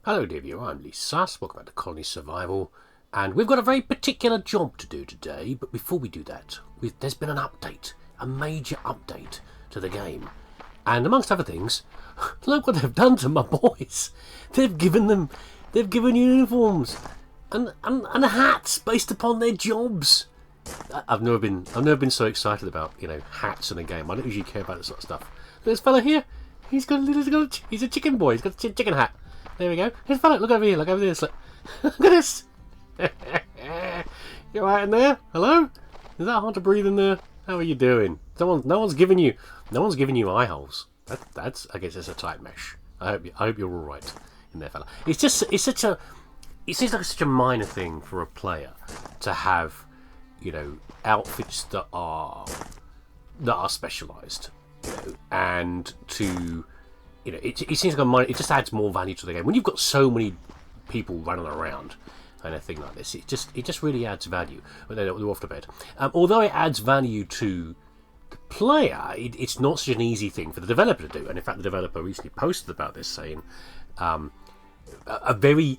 Hello dear viewer, I'm leesusss, welcome back to Colony Survival, and we've got a very particular job to do today, but before we do that, there's been an update, a major update to the game, and amongst other things, look what they've done to my boys. They've given uniforms and hats based upon their jobs. I've never been so excited about, hats in a game. I don't usually care about this sort of stuff. This fella here, he's a chicken boy, he's got a chicken hat. There we go. Here's a fella. Look over here. Look over this. Look at this. You alright in there? Hello? Is that hard to breathe in there? How are you doing? No one's giving you eye holes. That's I guess it's a tight mesh. I hope you're all right in there, fella. It seems like such a minor thing for a player to have, outfits that are specialised, and to. It seems like it just adds more value to the game when you've got so many people running around and a thing like this. It just really adds value. But they're off to bed. Although it adds value to the player, it's not such an easy thing for the developer to do. And in fact, the developer recently posted about this, saying a very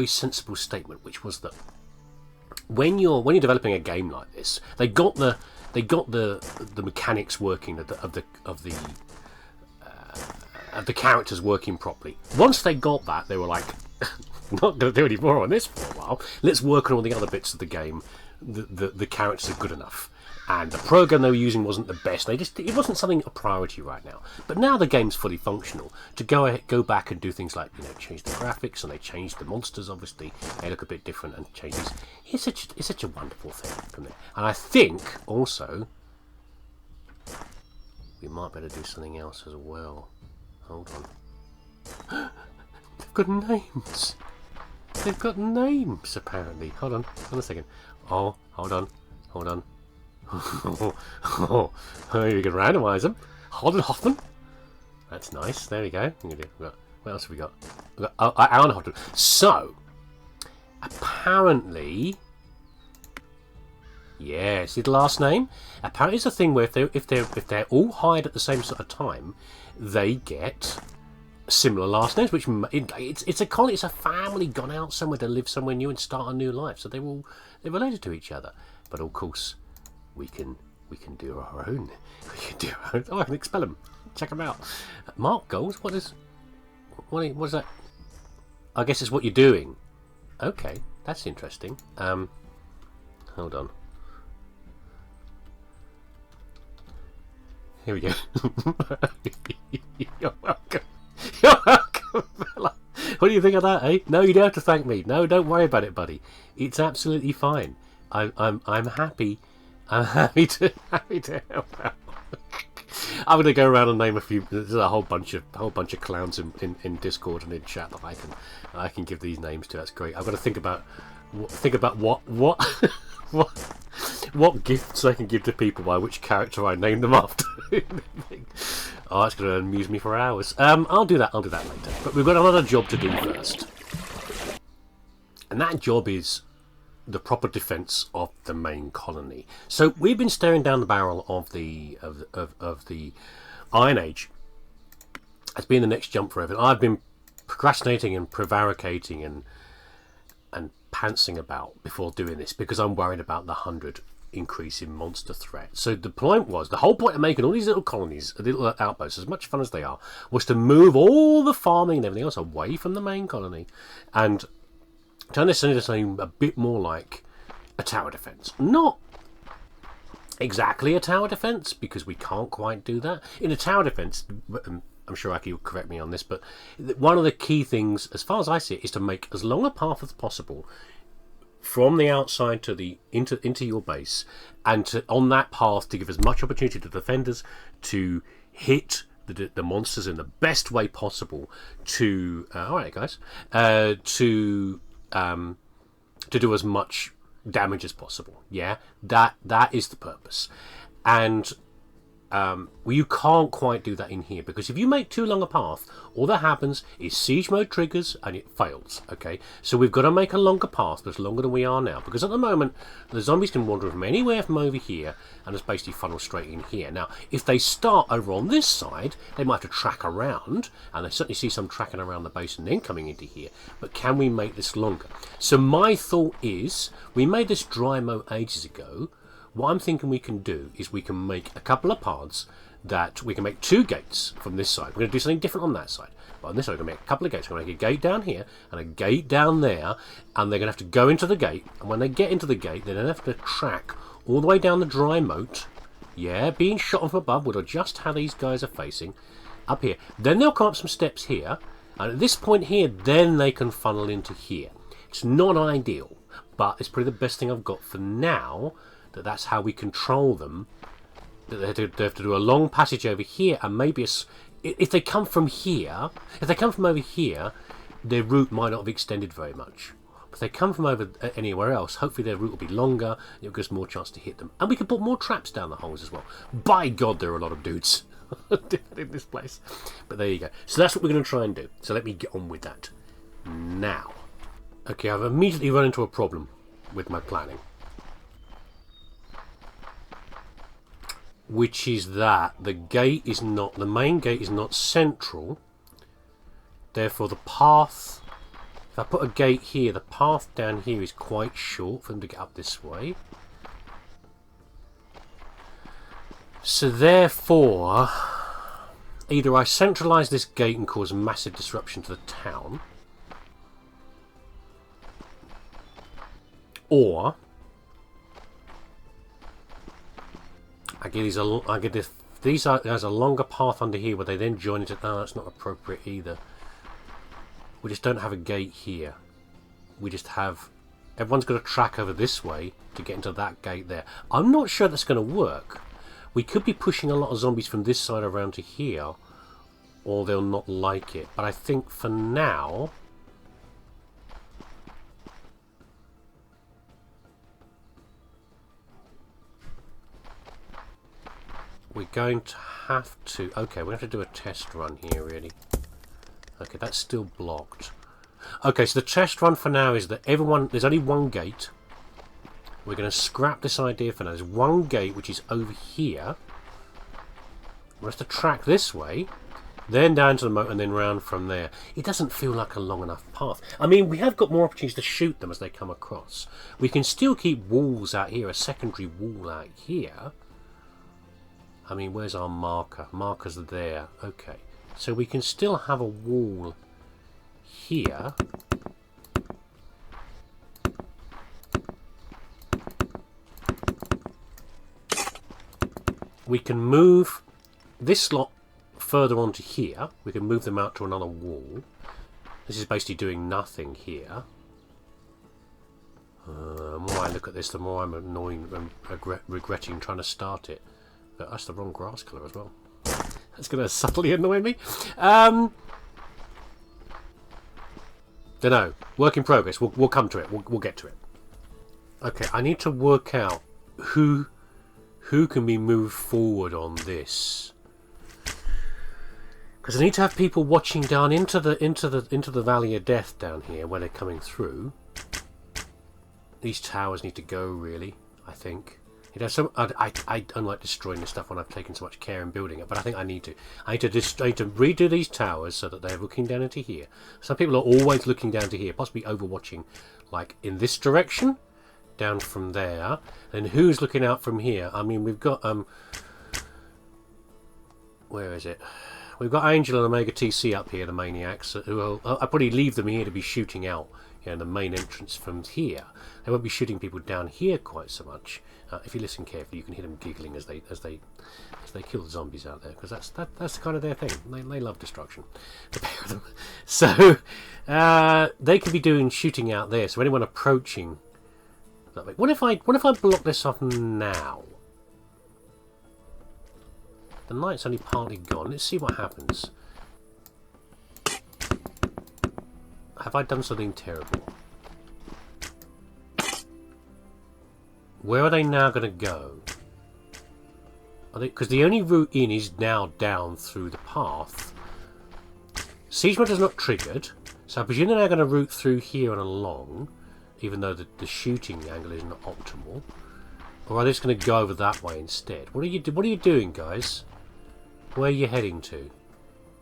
sensible statement, which was that when you're developing a game like this, they got the mechanics working of the characters working properly. Once they got that, they were like, not going to do any more on this for a while. Let's work on all the other bits of the game. The characters are good enough, and the program they were using wasn't the best. It wasn't something a priority right now. But now the game's fully functional. To go back and do things like change the graphics, and they changed the monsters. Obviously, they look a bit different and change these. It's such a wonderful thing from there. And I think also we might better do something else as well. Hold on. They've got names. They've got names, apparently. Hold on a second. Oh, hold on. Oh, you can randomise them. Holden Hoffman. That's nice. There we go. What else have we got? Alan Hoffman. So, apparently, yeah, see the last name? Apparently it's a thing where if they're all hired at the same sort of time, they get similar last names, which it's a family gone out somewhere to live somewhere new and start a new life. So they're related to each other. But of course, we can do our own. Oh, I can expel them. Check them out. Mark goals. What is that? I guess it's what you're doing. Okay, that's interesting. Hold on. Here we go. You're welcome. You're welcome, fella. What do you think of that, eh? No, you don't have to thank me. No, don't worry about it, buddy. It's absolutely fine. I'm happy. I'm happy to help out. I'm gonna go around and name a few. There's a whole bunch of clowns in Discord and in chat that I can give these names to. That's great. I've got to think about what gifts I can give to people by which character I name them after. Oh, that's going to amuse me for hours. I'll do that later. But we've got another job to do first, and that job is the proper defence of the main colony. So we've been staring down the barrel of the Iron Age as being the next jump forever. I've been procrastinating and prevaricating and pantsing about before doing this because I'm worried about the 100 increase in monster threat. So the whole point of making all these little colonies, little outposts, as much fun as they are, was to move all the farming and everything else away from the main colony and turn this into something a bit more like a tower defense. Not exactly a tower defense, because we can't quite do that. In a tower defense, I'm sure Aki will correct me on this, but one of the key things, as far as I see it, is to make as long a path as possible from the outside to the into your base, and on that path to give as much opportunity to defenders to hit the monsters in the best way possible. To all right, guys, to do as much damage as possible. Yeah, that is the purpose. And Well, you can't quite do that in here, because if you make too long a path, all that happens is siege mode triggers and it fails, okay? So we've got to make a longer path that's longer than we are now, because at the moment the zombies can wander from anywhere from over here and just basically funnel straight in here. Now, if they start over on this side, they might have to track around, and I certainly see some tracking around the base and then coming into here. But can we make this longer? So my thought is, we made this dry mode ages ago. What I'm thinking we can do is we can make a couple of paths that we can make 2 gates from this side. We're going to do something different on that side. But on this side, we're going to make a couple of gates. We're going to make a gate down here and a gate down there. And they're going to have to go into the gate. And when they get into the gate, they're going to have to track all the way down the dry moat. Yeah, being shot from above will adjust how these guys are facing. Up here. Then they'll come up some steps here. And at this point here, then they can funnel into here. It's not ideal, but it's probably the best thing I've got for now. That's how we control them. They have to do a long passage over here, and maybe if they come from here, if they come from over here, their route might not have extended very much. But if they come from over anywhere else, hopefully their route will be longer. It'll give us more chance to hit them, and we can put more traps down the holes as well. By God, there are a lot of dudes in this place. But there you go. So that's what we're going to try and do. So let me get on with that now. Okay, I've immediately run into a problem with my planning, which is that the main gate is not central. Therefore the path, if I put a gate here, the path down here is quite short for them to get up this way. So therefore, either I centralise this gate and cause massive disruption to the town, or I get these guys a longer path under here where they then join into. Oh, that's not appropriate either. We just don't have a gate here. We just have. Everyone's got to track over this way to get into that gate there. I'm not sure that's going to work. We could be pushing a lot of zombies from this side around to here, or they'll not like it. But I think for now, we're going to have to... Okay, we have to do a test run here, really. Okay, that's still blocked. Okay, so the test run for now is that there's only one gate. We're going to scrap this idea for now. There's one gate, which is over here. We have to track this way, then down to the moat, and then round from there. It doesn't feel like a long enough path. I mean, we have got more opportunities to shoot them as they come across. We can still keep walls out here, a secondary wall out here. I mean, where's our marker? Markers are there. Okay. So we can still have a wall here. We can move this lot further onto here. We can move them out to another wall. This is basically doing nothing here. The more I look at this, the more I'm annoying and regretting trying to start it. That's the wrong grass colour as well. That's going to subtly annoy me. Don't know. Work in progress. We'll come to it. We'll get to it. Okay, I need to work out who can be moved forward on this, because I need to have people watching down into the Valley of Death down here where they're coming through. These towers need to go, really. I think. You know, I don't like destroying this stuff when I've taken so much care in building it, but I think I need to. I need to redo these towers so that they're looking down into here. Some people are always looking down to here, possibly overwatching, like in this direction, down from there. And who's looking out from here? I mean, we've got where is it? We've got Angel and Omega TC up here, the maniacs. Who I'll probably leave them here to be shooting out. You know, the main entrance from here. They won't be shooting people down here quite so much. If you listen carefully, you can hear them giggling as they kill the zombies out there, because that's kind of their thing. They love destruction. The pair of them. So they could be doing shooting out there. So anyone approaching, what if I block this off now? The night's only partly gone. Let's see what happens. Have I done something terrible? Where are they now going to go? Because the only route in is now down through the path. Siege mode is not triggered, so I presume they're now going to route through here and along, even though the shooting angle is not optimal. Or are they just going to go over that way instead? What are you doing, guys? Where are you heading to?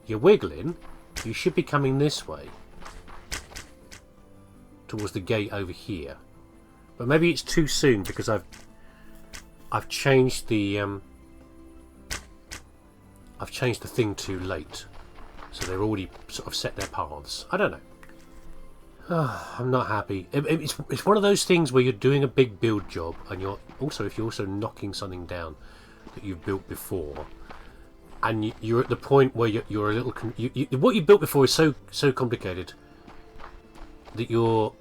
You're wiggling. You should be coming this way. Towards the gate over here. But maybe it's too soon because I've changed the thing too late. So they're already sort of set their paths. I don't know. Oh, I'm not happy. It's one of those things where you're doing a big build job, and if you're also knocking something down that you've built before, and you're at the point where you're a little what you built before is so complicated that you're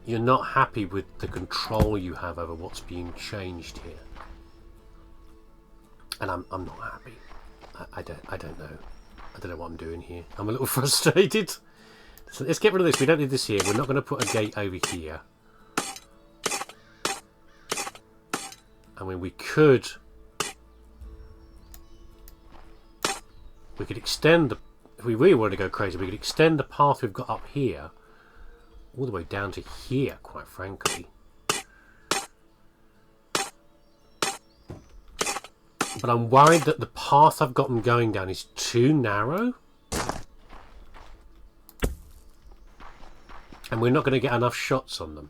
not happy with the control you have over what's being changed here, and I'm not happy. I don't know. I don't know what I'm doing here. I'm a little frustrated. So let's get rid of this. We don't need this here. We're not going to put a gate over here. I mean, we could extend the... If we really wanted to go crazy, we could extend the path we've got up here all the way down to here, quite frankly. But I'm worried that the path I've got them going down is too narrow. And we're not going to get enough shots on them.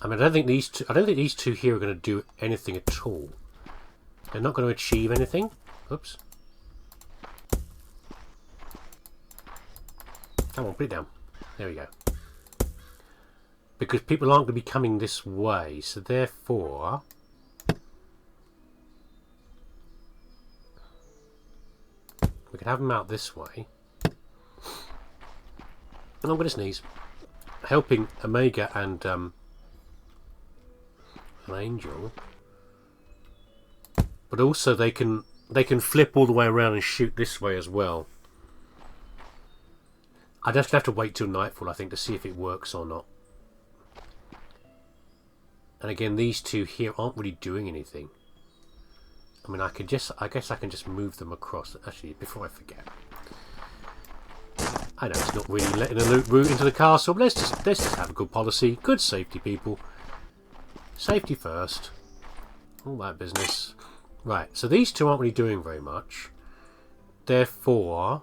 I mean, I don't think these two here are going to do anything at all. They're not going to achieve anything. Oops. Come on, put it down. There we go. Because people aren't going to be coming this way, so therefore... we can have them out this way. And I'm going to sneeze. Helping Omega and an Angel. But also they can flip all the way around and shoot this way as well. I'd just have to wait till nightfall, I think, to see if it works or not. And again, these two here aren't really doing anything. I mean, I guess I can just move them across. Actually, before I forget. I know it's not really letting a route into the castle, but let's just have a good policy. Good safety, people. Safety first. All that business. Right, so these two aren't really doing very much. Therefore...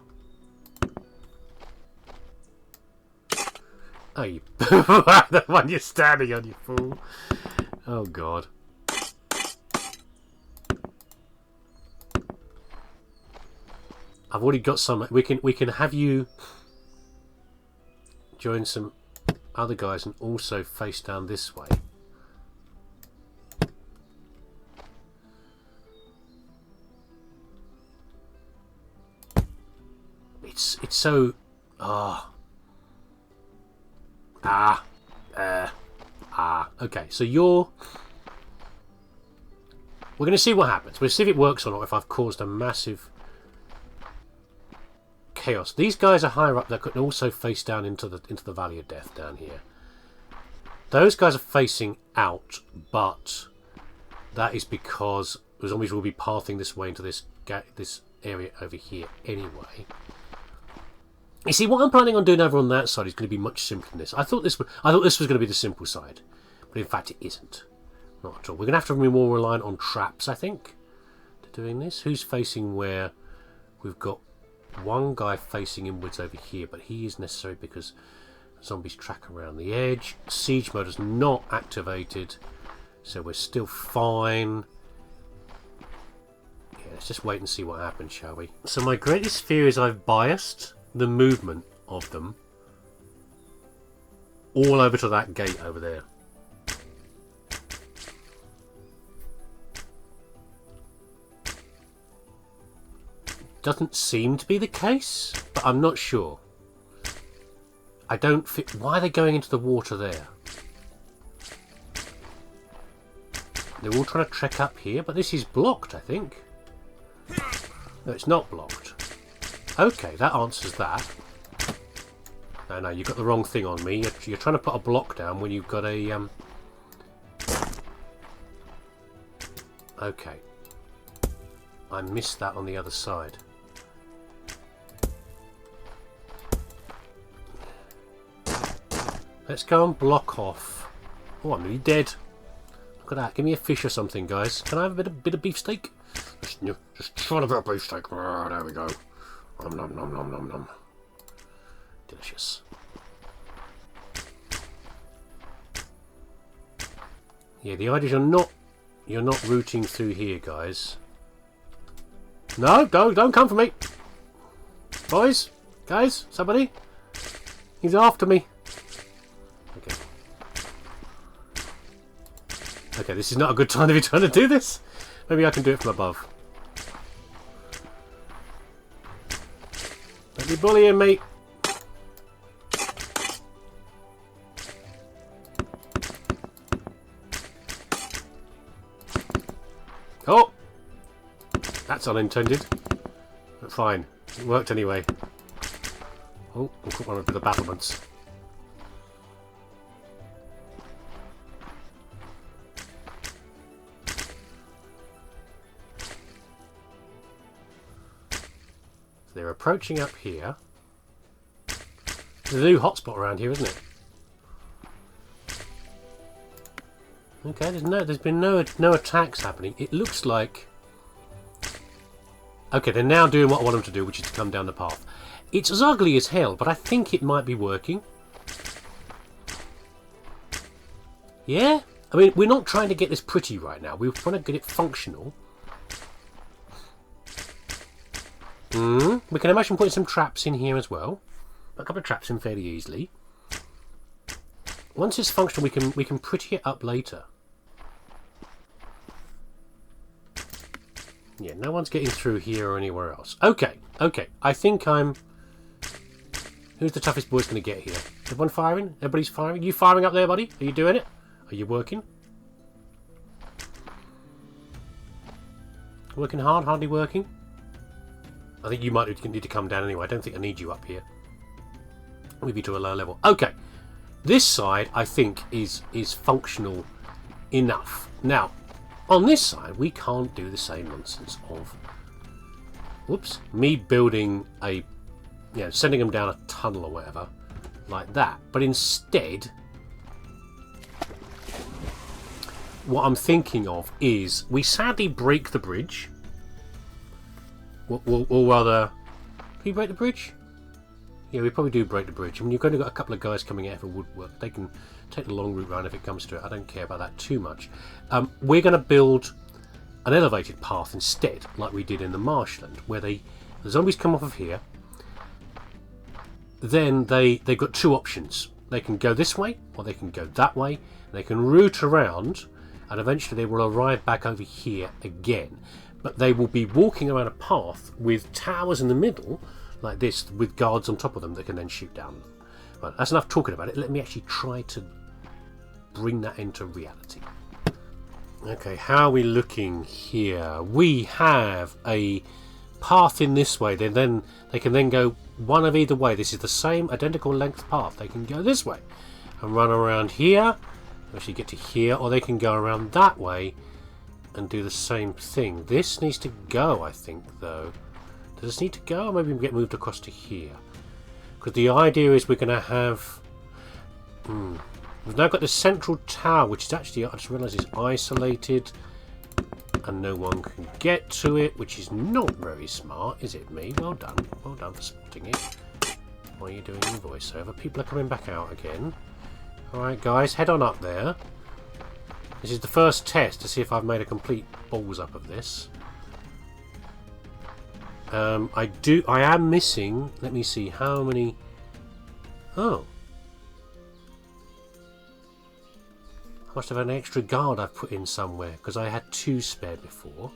oh, you... the one you're standing on, you fool. Oh, God. I've already got some... We can have you join some other guys and also face down this way. It's so... okay, so you're... we're going to see what happens. We'll see if it works or not, if I've caused a massive chaos. These guys are higher up. They could also face down into the Valley of Death down here. Those guys are facing out, but that is because the zombies will be pathing this way into this area over here anyway. You see, what I'm planning on doing over on that side is going to be much simpler than this. I thought this was going to be the simple side, but in fact it isn't. Not at all. We're going to have to be more reliant on traps, I think, to doing this. Who's facing where? We've got one guy facing inwards over here, but he is necessary because zombies track around the edge. Siege mode is not activated, so we're still fine. Yeah, let's just wait and see what happens, shall we? So my greatest fear is I've biased the movement of them all over to that gate over there. Doesn't seem to be the case, but I'm not sure. I don't fit. Why are they going into the water there? They're all trying to trek up here, but this is blocked, I think. No, it's not blocked. Okay, that answers that. No, you got the wrong thing on me. You're trying to put a block down when you've got a Okay. I missed that on the other side. Let's go and block off. Oh, I'm nearly dead. Look at that. Give me a fish or something, guys. Can I have a bit of beefsteak? Just trying to get a beefsteak. Oh, there we go. Nom nom nom nom nom nom. Delicious. Yeah, the idea is you're not routing through here, guys. No, don't come for me. Boys, guys, somebody. He's after me. Okay. Okay, this is not a good time to be trying to do this. Maybe I can do it from above. Don't be bullying me. Oh! That's unintended. But fine. It worked anyway. Oh, we'll put one of the battlements. So they're approaching up here. There's a new hotspot around here, isn't it? Okay, there's been no attacks happening. It looks like... Okay, they're now doing what I want them to do, which is to come down the path. It's as ugly as hell, but I think it might be working. Yeah? I mean, we're not trying to get this pretty right now. We want to get it functional. We can imagine putting some traps in here as well. A couple of traps in fairly easily. Once it's functional, we can pretty it up later. Yeah, no one's getting through here or anywhere else. Okay, okay. I think I'm... Who's the toughest boy's going to get here? Everyone firing? Everybody's firing? You firing up there, buddy? Are you doing it? Are you working? Working hard? Hardly working? I think you might need to come down anyway. I don't think I need you up here. Maybe to a lower level. Okay. This side, I think, is functional enough. Now, on this side, we can't do the same nonsense of, whoops, me building a, you know, sending them down a tunnel or whatever, like that. But instead, what I'm thinking of is, we sadly break the bridge. Or rather, do we break the bridge? Yeah, we probably do break the bridge. I mean, you've only got a couple of guys coming out for woodwork. They can take the long route round if it comes to it. I don't care about that too much. We're going to build an elevated path instead, like we did in the marshland, where the zombies come off of here. Then they've got two options. They can go this way, or they can go that way. They can route around, and eventually they will arrive back over here again. But they will be walking around a path with towers in the middle, like this, with guards on top of them that can then shoot down them. But that's enough talking about it. Let me actually try to bring that into reality. Okay, how are we looking here? We have a path in this way. They can then go one of either way. This is the same identical length path. They can go this way and run around here, actually get to here, or they can go around that way and do the same thing. This needs to go, I think, though. Does this need to go, or maybe we get moved across to here? Because the idea is we're going to have... We've now got the central tower, which is actually, I just realised, is isolated. And no one can get to it, which is not very smart, is it, me? Well done. Well done for spotting it. Why are you doing your voiceover? People are coming back out again. Alright, guys, head on up there. This is the first test to see if I've made a complete balls up of this. I am missing, let me see, how many... Oh. I must have an extra guard I've put in somewhere, because I had two spare before.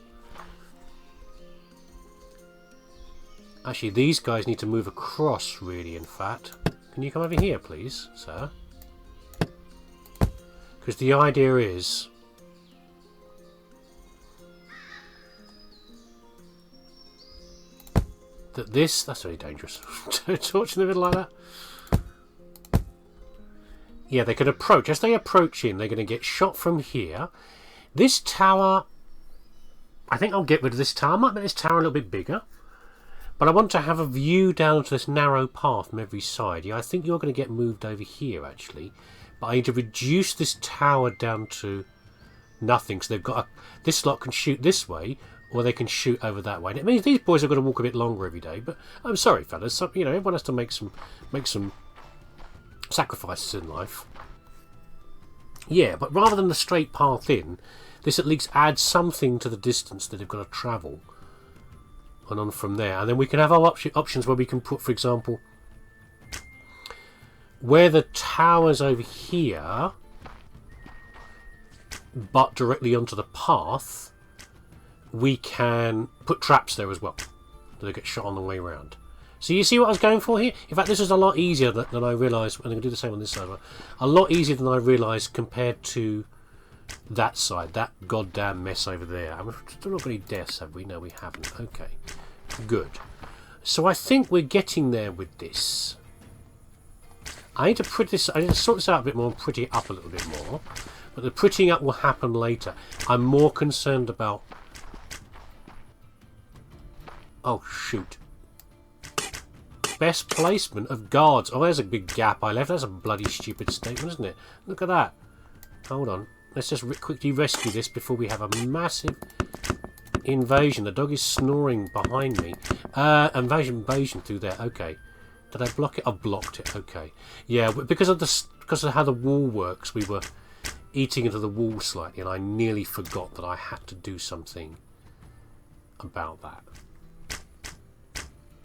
Actually, these guys need to move across, really, in fact. Can you come over here, please, sir? Because the idea is... that this... That's very dangerous. Torch in the middle like that. Yeah, they can approach. As they approach in, they're going to get shot from here. This tower... I think I'll get rid of this tower. I might make this tower a little bit bigger. But I want to have a view down to this narrow path from every side. Yeah, I think you're going to get moved over here, actually. But I need to reduce this tower down to nothing. So they've got this lot can shoot this way, or they can shoot over that way. And it means these boys are going to walk a bit longer every day. But I'm sorry, fellas. You know, everyone has to make some sacrifices in life. Yeah, but rather than the straight path in, this at least adds something to the distance that they've got to travel. And on from there, and then we can have our options where we can put, for example, where the tower's over here, but directly onto the path, we can put traps there as well, so they get shot on the way around. So you see what I was going for here? In fact, this is a lot easier than I realised. And I'm going to do the same on this side. A lot easier than I realised compared to that side, that goddamn mess over there. We've still not got any deaths, have we? No, we haven't. Okay, good. So I think we're getting there with this. I need to sort this out a bit more and pretty it up a little bit more. But the prettying up will happen later. I'm more concerned about... Oh, shoot. Best placement of guards. Oh, there's a big gap I left. That's a bloody stupid statement, isn't it? Look at that. Hold on. Let's just quickly rescue this before we have a massive invasion. The dog is snoring behind me. Invasion through there. Okay. Did I block it? I blocked it. Okay. Yeah, because of how the wall works, we were eating into the wall slightly, and I nearly forgot that I had to do something about that.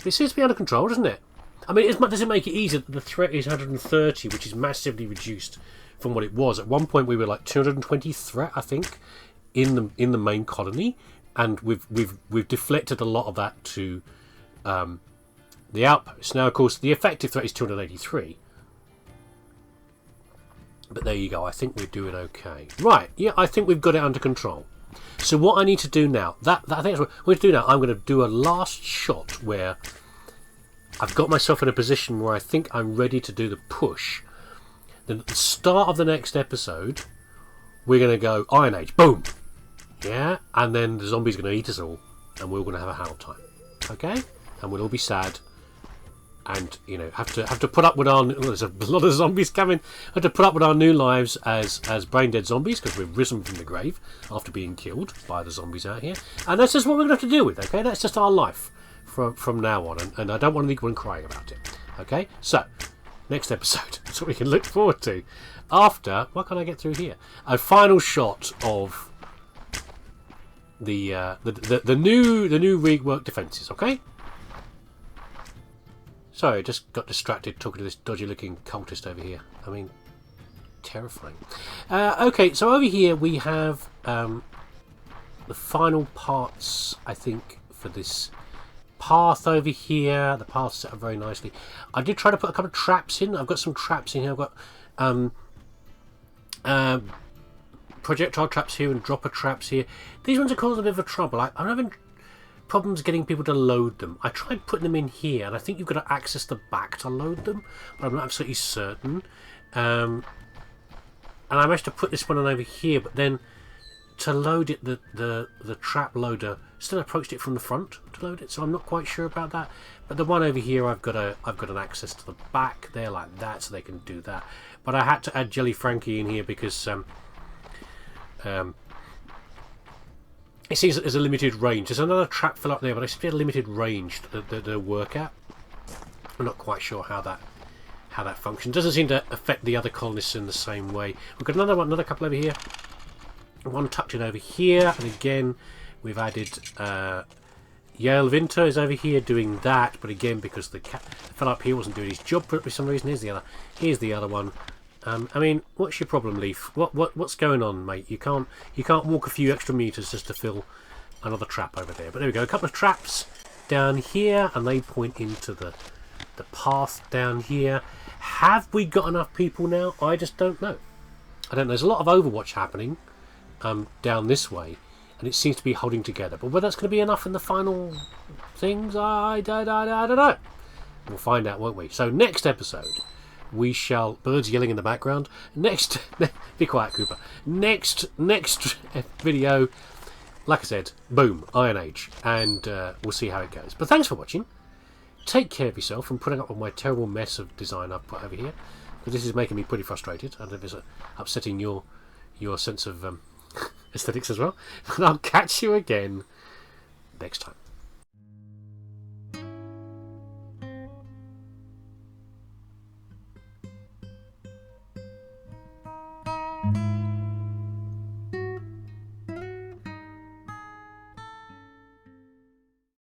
It seems to be under control, doesn't it? I mean, does it make it easier that the threat is 130, which is massively reduced from what it was? At one point, we were like 220 threat, I think, in the main colony, and we've deflected a lot of that to the outposts. Now, of course, the effective threat is 283. But there you go. I think we're doing okay. Right. Yeah, I think we've got it under control. So what I need to do now, I think that's what we're going to do now. I'm going to do a last shot where I've got myself in a position where I think I'm ready to do the push. Then at the start of the next episode, we're going to go Iron Age. Boom! Yeah? And then the zombies are going to eat us all. And we're going to have a howl time. Okay? And we'll all be sad. And, you know, have to put up with our... Oh, there's a lot of zombies coming. Have to put up with our new lives as brain-dead zombies, because we've risen from the grave after being killed by the zombies out here. And that's just what we're going to have to deal with, okay? That's just our life from now on. And I don't want anyone crying about it. Okay? So, next episode. That's what we can look forward to. After... What can I get through here? A final shot of the new reworked defences, okay? Sorry, I just got distracted talking to this dodgy-looking cultist over here. I mean, terrifying. Okay, so over here we have the final parts, I think, for this path over here. The path's set up very nicely. I did try to put a couple of traps in. I've got some traps in here. I've got projectile traps here and dropper traps here. These ones are causing a bit of a trouble. I'm having problems getting people to load them. I tried putting them in here, and I think you've got to access the back to load them, but I'm not absolutely certain. And I managed to put this one on over here, but then to load it, the trap loader still approached it from the front to load it, so I'm not quite sure about that. But the one over here, I've got an access to the back there like that, so they can do that. But I had to add Jelly Frankie in here because it seems that there's a limited range. There's another trap fill up there, but I still have a limited range that they work at. I'm not quite sure how that functions. Doesn't seem to affect the other colonists in the same way. We've got another couple over here. One tucked in over here, and again we've added Yale Vinter is over here doing that, but again because the fellow up here wasn't doing his job for some reason. Here's the other one. I mean, what's your problem, Leaf? What's going on, mate? You can't walk a few extra meters just to fill another trap over there. But there we go, a couple of traps down here, and they point into the path down here. Have we got enough people now? I just don't know. I don't know. There's a lot of Overwatch happening down this way, and it seems to be holding together. But whether that's going to be enough in the final things, I don't know. We'll find out, won't we? So next episode, we shall... Birds yelling in the background. Next... Be quiet, Cooper. Next video, like I said, boom, Iron Age, and we'll see how it goes. But thanks for watching. Take care of yourself and putting up with my terrible mess of design I've put over here, because this is making me pretty frustrated. I don't know if it's upsetting your sense of aesthetics as well. And I'll catch you again next time.